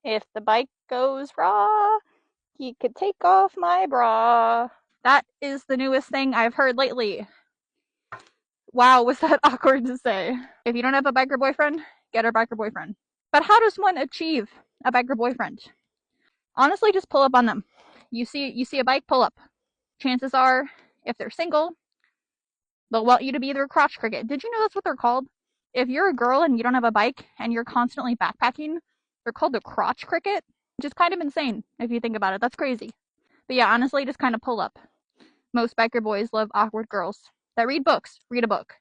If the bike goes raw, he could take off my bra. That is the newest thing I've heard lately. Wow, was that awkward to say? If you don't have a biker boyfriend, get a biker boyfriend. But how does one achieve a biker boyfriend? Honestly, just pull up on them. You see a bike, pull up. Chances are, if they're single, they'll want you to be their crotch cricket. Did you know that's what they're called? If you're a girl and you don't have a bike and you're constantly backpacking, they're called the crotch cricket, which is kind of insane if you think about it. That's crazy. But yeah, honestly, just kind of pull up. Most biker boys love awkward girls that read books. Read a book.